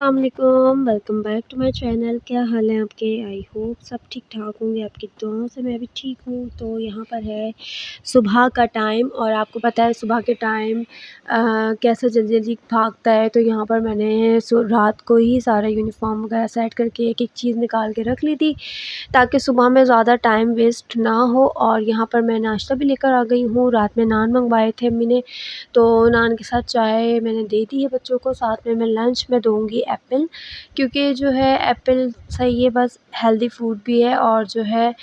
अस्सलामुअलैकुम, welcome back to my channel. क्या हाल है आपके? आई होप सब ठीक ठाक होंगे। आपकी दुआओं से मैं भी ठीक हूँ। तो यहाँ पर है सुबह का टाइम और आपको पता है सुबह के टाइम कैसे जल्दी जल्दी भागता है। तो यहाँ पर मैंने रात को ही सारा यूनिफॉर्म वगैरह सेट करके एक एक चीज़ निकाल के रख ली थी ताकि सुबह में ज़्यादा टाइम वेस्ट ना हो। और यहाँ पर मैं नाश्ता भी लेकर आ गई हूँ। रात में नान मंगवाए थे अम्मी ने, तो नान के साथ चाय मैंने दे दी है बच्चों को। साथ में मैं लंच में दूँगी एप्पल, क्योंकि जो है एप्पल सही है, बस हेल्दी फूड भी है। और जो है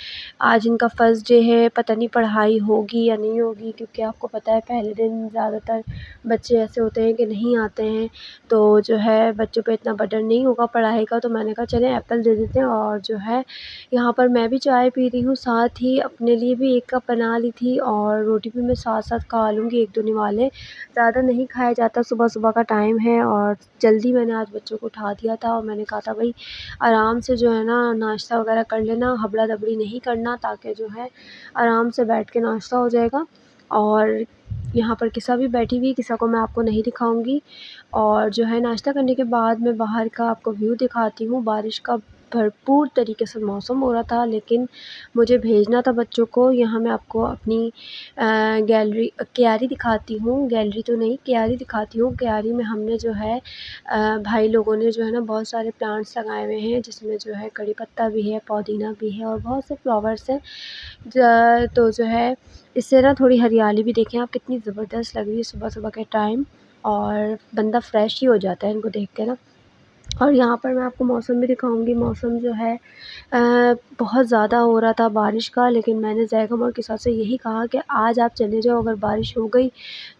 आज इनका फ़र्स्ट डे है, पता नहीं पढ़ाई होगी या नहीं होगी, क्योंकि आपको पता है पहले दिन ज़्यादातर बच्चे ऐसे होते हैं कि नहीं आते हैं, तो जो है बच्चों पे इतना बर्डन नहीं होगा पढ़ाई का। तो मैंने कहा चलें एप्पल दे देते हैं। और जो है यहाँ पर मैं भी चाय पी रही हूँ, साथ ही अपने लिए भी 1 कप बना ली थी और रोटी भी मैं साथ-साथ खा लूँगी, 1-2 निवाले। ज़्यादा नहीं खाया जाता, सुबह-सुबह का टाइम है और जल्दी मैंने आज बच्चों को उठा दिया था और मैंने कहा था भई आराम से जो है ना नाश्ता वगैरह कर लेना, हबड़ा-दबड़ी नहीं करना, ताकि जो है आराम से बैठ के नाश्ता हो जाएगा। और यहाँ पर किसा भी बैठी हुई, किसा को मैं आपको नहीं दिखाऊँगी। और जो है नाश्ता करने के बाद मैं बाहर का आपको व्यू दिखाती हूँ। बारिश का भरपूर तरीके से मौसम हो रहा था, लेकिन मुझे भेजना था बच्चों को। यहाँ मैं आपको अपनी गैलरी क्यारी दिखाती हूँ, गैलरी तो नहीं क्यारी दिखाती हूँ। क्यारी में हमने जो है भाई लोगों ने जो है ना बहुत सारे प्लांट्स लगाए हुए हैं, जिसमें जो है कड़ी पत्ता भी है, पुदीना भी है और बहुत से फ्लावर्स हैं। तो जो है इससे ना थोड़ी हरियाली भी देखें आप कितनी ज़बरदस्त लग रही है सुबह-सुबह के टाइम, और बंदा फ्रेश ही हो जाता है इनको देख के ना। और यहाँ पर मैं आपको मौसम भी दिखाऊँगी। मौसम जो है बहुत ज़्यादा हो रहा था बारिश का, लेकिन मैंने ज़ैगम और किसा से यही कहा कि आज आप चले जाओ, अगर बारिश हो गई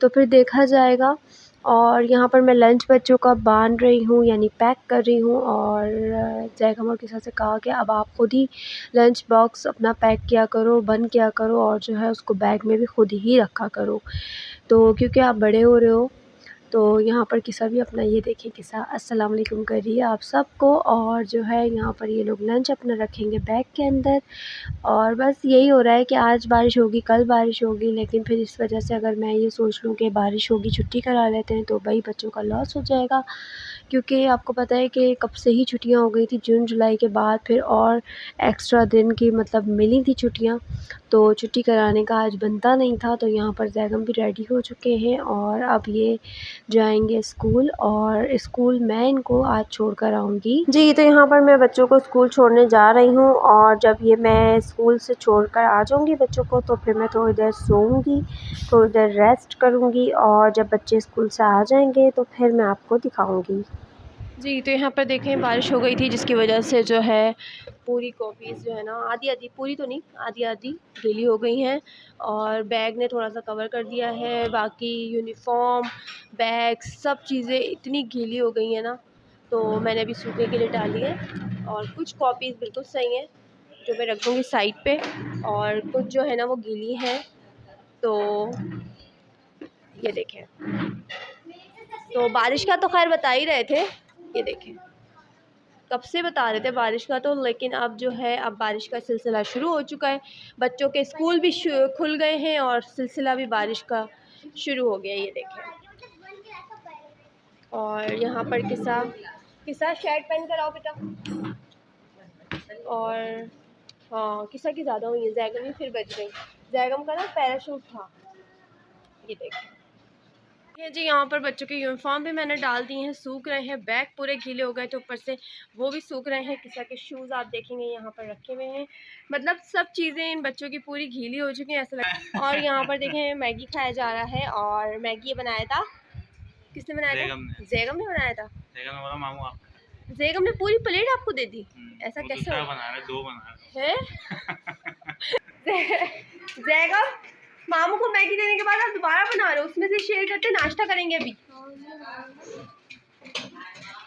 तो फिर देखा जाएगा। और यहाँ पर मैं लंच बच्चों का बांध रही हूँ, यानी पैक कर रही हूँ। और ज़ैगम और किसा से कहा कि अब आप खुद ही लंच बॉक्स अपना पैक किया करो, बंद किया करो और जो है उसको बैग में भी खुद ही रखा करो, तो क्योंकि आप बड़े हो रहे हो। तो यहाँ पर किसा भी अपना ये देखिए किसा अस्सलाम वालेकुम कर रही है आप सबको। और जो है यहाँ पर ये लोग लंच अपना रखेंगे बैग के अंदर। और बस यही हो रहा है कि आज बारिश होगी, कल बारिश होगी, लेकिन फिर इस वजह से अगर मैं ये सोच लूँ कि बारिश होगी छुट्टी करा लेते हैं, तो भाई बच्चों का लॉस हो जाएगा। क्योंकि आपको पता है कि कब से ही छुट्टियाँ हो गई थी, जून जुलाई के बाद फिर और एक्स्ट्रा दिन की मतलब मिली थी छुट्टियाँ, तो छुट्टी कराने का आज बनता नहीं था। तो यहाँ पर ज़ैगम भी रेडी हो चुके हैं और अब ये जाएँगे स्कूल, और स्कूल मैं इनको आज छोड़ कर आऊँगी। जी, तो यहाँ पर मैं बच्चों को स्कूल छोड़ने जा रही हूँ और जब ये मैं स्कूल से छोड़कर आ जाऊँगी बच्चों को, तो फिर मैं थोड़ी देर सोऊँगी, थोड़ी देर रेस्ट करूँगी और जब बच्चे स्कूल से आ जाएँगे तो फिर मैं आपको दिखाऊँगी। जी, तो यहाँ पर देखें बारिश हो गई थी, जिसकी वजह से जो है पूरी कॉपीज़ जो है ना आधी-आधी, पूरी तो नहीं आधी-आधी गीली हो गई हैं और बैग ने थोड़ा-सा कवर कर दिया है। बाकी यूनिफ़ॉर्म, बैग सब चीज़ें इतनी गीली हो गई हैं ना, तो मैंने अभी सूखने के लिए डाली है। और कुछ कॉपीज़ बिल्कुल सही हैं, जो मैं रख दूँगी साइड पे, और कुछ जो है ना वो गीली हैं। तो ये देखें, तो बारिश का तो ख़ैर बता ही रहे थे, ये देखें कब से बता रहे थे बारिश का तो, लेकिन अब जो है अब बारिश का सिलसिला शुरू हो चुका है। बच्चों के स्कूल भी खुल गए हैं और सिलसिला भी बारिश का शुरू हो गया, ये देखें। और यहाँ पर किसा किसा शर्ट पहन कर आओ बेटा। और हाँ किसा की ज़्यादा हुई है, जैगम ही फिर बच गई। जैगम का ना पैराशूट था, ये देखें। ये जी यहाँ पर बच्चों के यूनिफॉर्म भी मैंने डाल दिए हैं, सूख रहे हैं। बैग पूरे गीले हो गए थे ऊपर से, वो भी सूख रहे हैं। किसा के शूज़ आप देखेंगे यहाँ पर रखे हुए हैं, मतलब सब चीज़ें इन बच्चों की पूरी गीली हो चुकी हैं ऐसा लग। और यहाँ पर देखें मैगी खाया जा रहा है, और मैगी ये बनाया था, किसने बनाया था? जैगम ने बनाया था। जैगम ने पूरी प्लेट आपको दे दी, ऐसा कैसे है? जैगम मामू को मैगी देने के बाद आप दोबारा बना रहे हो, उसमें से शेयर करते नाश्ता करेंगे अभी।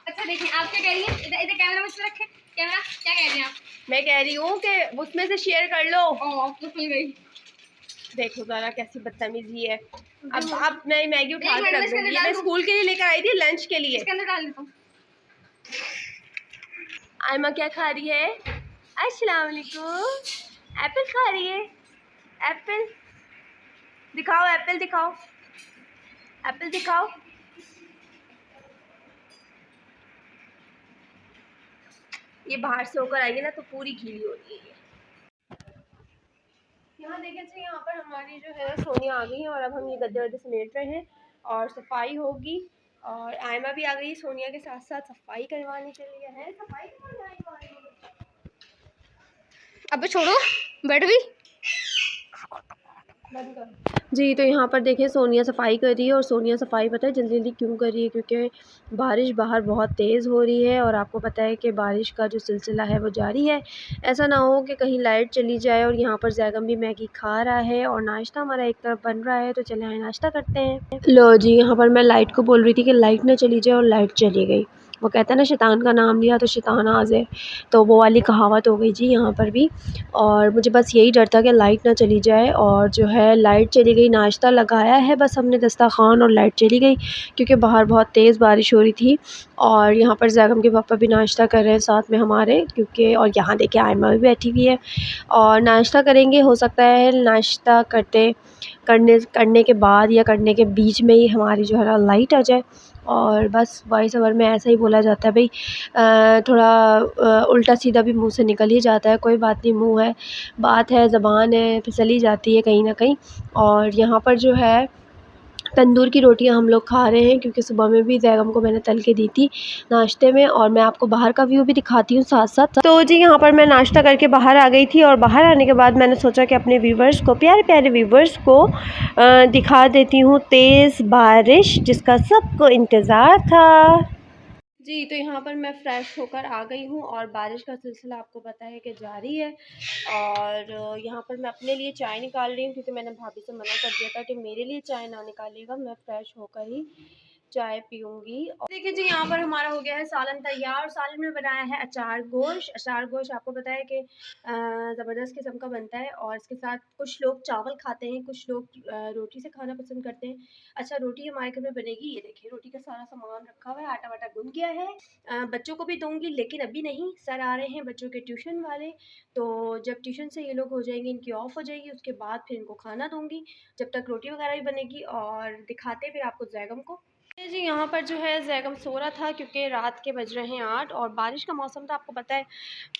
अच्छा देखिए आप क्या कह रही हैं, इधर इधर कैमरा मुझ पे रखें, कैमरा क्या कह रही हैं आप? मैं कह रही हूँ कि उसमें से शेयर कर लो। ओह तो खुल गई, देखो ज़रा कैसी बदतमीजी है। अब मैं मैगी उठा के रख दूँगी, मैं स्कूल के लिए लेकर आई थी लंच के लिए। इसके अंदर डाल देता हूँ। आयमा क्या खा रही है? अस्सलाम वालेकुम। एप्पल खा रही है, एप्पल दिखाओ, एप्पल दिखाओ, एप्पल दिखाओ। ये बाहर से होकर आएगी ना तो पूरी गीली होती है। यहाँ देखें जी, यहाँ पर हमारी जो है सोनिया आ गई है और अब हम ये गद्दे वद्दे समेट रहे हैं और सफाई होगी। और आयमा भी आ गई सोनिया के साथ साथ सफाई करवाने के लिए। है सफाई करवाने। अब छोड़ो, बैठ गई। जी, तो यहाँ पर देखिए सोनिया सफाई कर रही है। और सोनिया सफाई पता है जल्दी जल्दी क्यों कर रही है, क्योंकि बारिश बाहर बहुत तेज़ हो रही है और आपको पता है कि बारिश का जो सिलसिला है वो जारी है। ऐसा ना हो कि कहीं लाइट चली जाए। और यहाँ पर जैगम भी मैगी खा रहा है और नाश्ता हमारा एक तरफ बन रहा है, तो चले आए नाश्ता करते हैं। लो जी, यहाँ पर मैं लाइट को बोल रही थी कि लाइट ना चली जाए और लाइट चली गई। वो कहता है ना शैतान का नाम लिया तो शैतान आ जाए, तो वो वाली कहावत हो गई जी यहाँ पर भी। और मुझे बस यही डर था कि लाइट ना चली जाए। और जो है लाइट चली गई, नाश्ता लगाया है बस हमने दस्तरख़्वान और लाइट चली गई, क्योंकि बाहर बहुत तेज़ बारिश हो रही थी। और यहाँ पर जैगम के पापा भी नाश्ता कर रहे हैं साथ में हमारे, क्योंकि और यहाँ देखिए आयमा भी बैठी हुई है और नाश्ता करेंगे। हो सकता है नाश्ता करने के बाद या करने के बीच में ही हमारी जो है ना लाइट आ जाए। और बस वॉइस ओवर में ऐसा ही बोला जाता है भाई, थोड़ा उल्टा सीधा भी मुंह से निकल ही जाता है। कोई बात नहीं, मुंह है, बात है, ज़बान है, फिसल ही जाती है कहीं ना कहीं। और यहाँ पर जो है तंदूर की रोटियां हम लोग खा रहे हैं, क्योंकि सुबह में भी जैगम को मैंने तल के दी थी नाश्ते में। और मैं आपको बाहर का व्यू भी दिखाती हूँ साथ साथ। तो जी यहाँ पर मैं नाश्ता करके बाहर आ गई थी और बाहर आने के बाद मैंने सोचा कि अपने व्यूवर्स को, प्यारे प्यारे व्यूवर्स को दिखा देती हूँ तेज़ बारिश जिसका सबको इंतज़ार था। जी, तो यहाँ पर मैं फ़्रेश होकर आ गई हूँ और बारिश का सिलसिला आपको पता है कि जारी है। और यहाँ पर मैं अपने लिए चाय निकाल रही हूँ, क्योंकि मैंने भाभी से मना कर दिया था कि मेरे लिए चाय ना निकालिएगा, मैं फ़्रेश होकर ही चाय पीऊँगी। और देखिए जी, यहाँ पर हमारा हो गया है सालन तैयार। सालन में बनाया है अचार गोश्त। अचार गोश्त आपको पता है कि ज़बरदस्त किस्म का बनता है और इसके साथ कुछ लोग चावल खाते हैं, कुछ लोग रोटी से खाना पसंद करते हैं। अच्छा, रोटी हमारे घर में बनेगी। ये देखिए रोटी का सारा सामान रखा हुआ है, आटा वाटा गूंद गया है। बच्चों को भी दूंगी, लेकिन अभी नहीं। सर आ रहे हैं बच्चों के ट्यूशन वाले, तो जब ट्यूशन से ये लोग हो जाएंगे, इनकी ऑफ हो जाएगी, उसके बाद फिर इनको खाना दूंगी, जब तक रोटी वगैरह भी बनेगी। और दिखाते फिर आपको जैगम को। जी यहाँ पर जो है जैगम सो रहा था, क्योंकि रात के बज रहे हैं 8 और बारिश का मौसम था, आपको पता है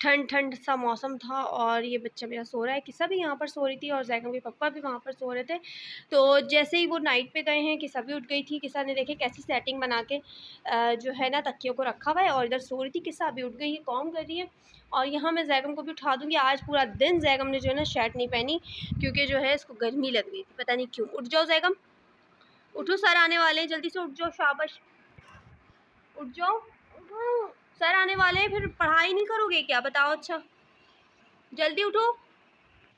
ठंड ठंड सा मौसम था। और ये बच्चा मेरा सो रहा है। किस्सा भी यहाँ पर सो रही थी और जैगम के पापा भी वहाँ पर सो रहे थे। तो जैसे ही वो नाइट पे गए हैं, किस्सा भी उठ गई थी। किस्सा ने देखे कैसी सेटिंग बना के जो है ना तकियों को रखा हुआ है और इधर सो रही थी। किस्सा अभी उठ गई है, कॉम कर रही है। और यहाँ मैं जैगम को भी उठा दूँगी। आज पूरा दिन जैगम ने जो है ना शर्ट नहीं पहनी, क्योंकि जो है इसको गर्मी लग रही थी, पता नहीं क्यों। उठ जाओ जैगम, उठो, सर आने वाले हैं, जल्दी से उठ जाओ, शाबाश, उठ जाओ। सर आने वाले हैं, फिर पढ़ाई नहीं करोगे क्या, बताओ। अच्छा, जल्दी उठो।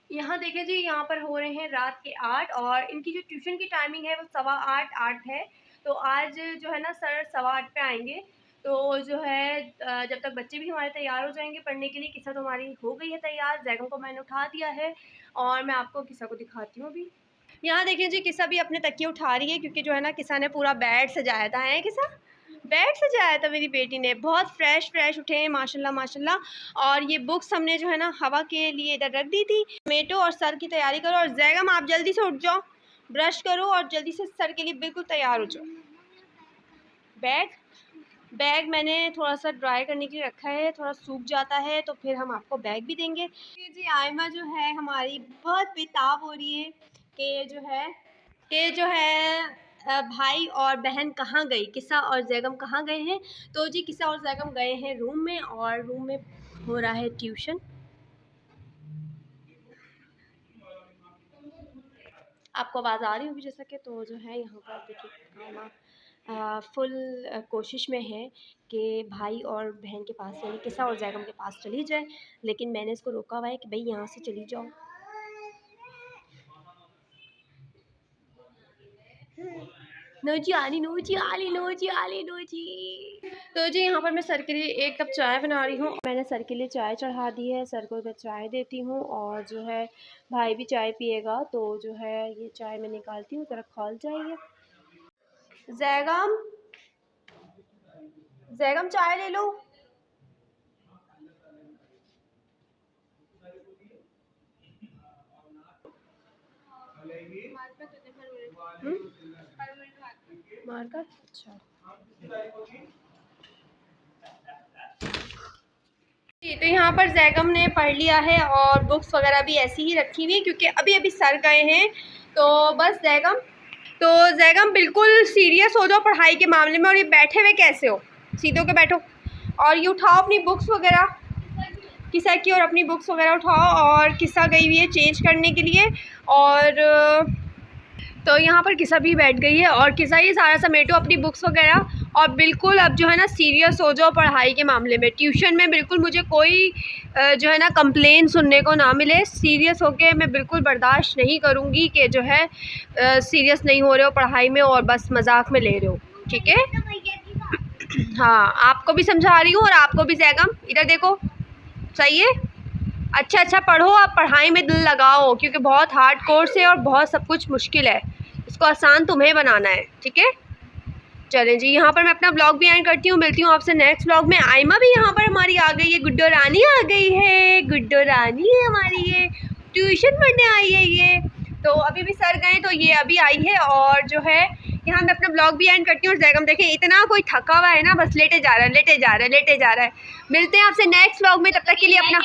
यहाँ देखिए जी, यहाँ पर हो रहे हैं रात के 8 और इनकी जो ट्यूशन की टाइमिंग है वो 8:15 है। तो आज जो है ना सर 8:15 पे आएंगे। तो जो है जब तक बच्चे भी हमारे तैयार हो जाएंगे पढ़ने के लिए। किस्सा तो हमारी हो गई है तैयार, जैगम को मैंने उठा दिया है और मैं आपको किस्सा को दिखाती हूँ अभी। यहाँ देखिए जी, किस्सा भी अपने तकिए उठा रही है, क्योंकि जो है ना किस्सा ने पूरा बेड सजाया था। है किस्सा, बेड सजाया था मेरी बेटी ने। बहुत फ्रेश फ्रेश उठे हैं माशाल्लाह माशाल्लाह। और ये बुक्स हमने जो है ना हवा के लिए इधर रख दी थी। मेटो और सर की तैयारी करो। और जैगम आप जल्दी से उठ जाओ, ब्रश करो और जल्दी से सर के लिए बिल्कुल तैयार हो जाओ। बैग बैग मैंने थोड़ा सा ड्राई करने के लिए रखा है, थोड़ा सूख जाता है तो फिर हम आपको बैग भी देंगे। ये जी आयमा जो है हमारी बहुत बेताब हो रही है कि भाई और बहन कहाँ गई, किस्सा और जैगम कहाँ गए हैं। तो जी किस्सा और जैगम गए हैं रूम में और रूम में हो रहा है ट्यूशन। आपको आवाज़ आ रही होगी जैसा कि। तो जो है यहाँ पर देखिए आयमा फुल कोशिश में है कि भाई और बहन के पास यानी किस्सा और जैगम के पास चली जाए, लेकिन मैंने इसको रोका हुआ है कि भाई यहाँ से चली जाओ। नोची आली, नोची आली, नोची आली, नोची। तो जी यहाँ पर मैं सर के लिए एक कप चाय बना रही हूँ। मैंने सर के लिए चाय चढ़ा दी है, सर को मैं चाय देती हूँ और जो है भाई भी चाय पिएगा। तो जो है ये चाय मैं निकालती हूँ, ज़रा खौल जाइए। जैगम, जैगम चाय ले लो। मार्कर, अच्छा। तो यहाँ पर जैगम ने पढ़ लिया है और बुक्स वगैरह भी ऐसी ही रखी हुई क्योंकि अभी अभी सर गए हैं। तो बस जैगम बिल्कुल सीरियस हो जाओ पढ़ाई के मामले में। और ये बैठे हुए कैसे हो, सीधे होके बैठो और ये उठाओ अपनी बुक्स वगैरह, किसा की और अपनी बुक्स वगैरह उठाओ। और किसा गई हुई है चेंज करने के लिए। और तो यहाँ पर किसा भी बैठ गई है और किसा ये सारा समेटो अपनी बुक्स वगैरह। और बिल्कुल अब जो है ना सीरियस हो जाओ पढ़ाई के मामले में। ट्यूशन में बिल्कुल मुझे कोई जो है ना कंप्लेन सुनने को ना मिले। सीरियस होके मैं बिल्कुल बर्दाश्त नहीं करूँगी कि जो है सीरियस नहीं हो रहे हो पढ़ाई में और बस मजाक में ले रहे हो, ठीक है। हाँ, आपको भी समझा रही हूँ और आपको भी। जैगम इधर देखो, सही है। अच्छा पढ़ो, आप पढ़ाई में दिल लगाओ क्योंकि बहुत हार्ड कोर्स है और बहुत सब कुछ मुश्किल है। इसको आसान तुम्हें बनाना है, ठीक है। चलें जी, यहाँ पर मैं अपना ब्लॉग भी एंड करती हूँ। मिलती हूँ आपसे नेक्स्ट ब्लॉग में। आयमा भी यहाँ पर हमारी आ गई है, गुड्डो रानी आ गई है। गुड्डो रानी है हमारी, ये ट्यूशन पढ़ने आई है ये। तो अभी भी सर गए तो ये अभी आई है। और जो है यहाँ मैं अपना ब्लॉग भी एंड करती हूँ। और जैगम देखें इतना कोई थका हुआ है ना, बस लेटे जा रहा है। मिलते हैं आपसे नेक्स्ट ब्लॉग में, तब तक के लिए अपना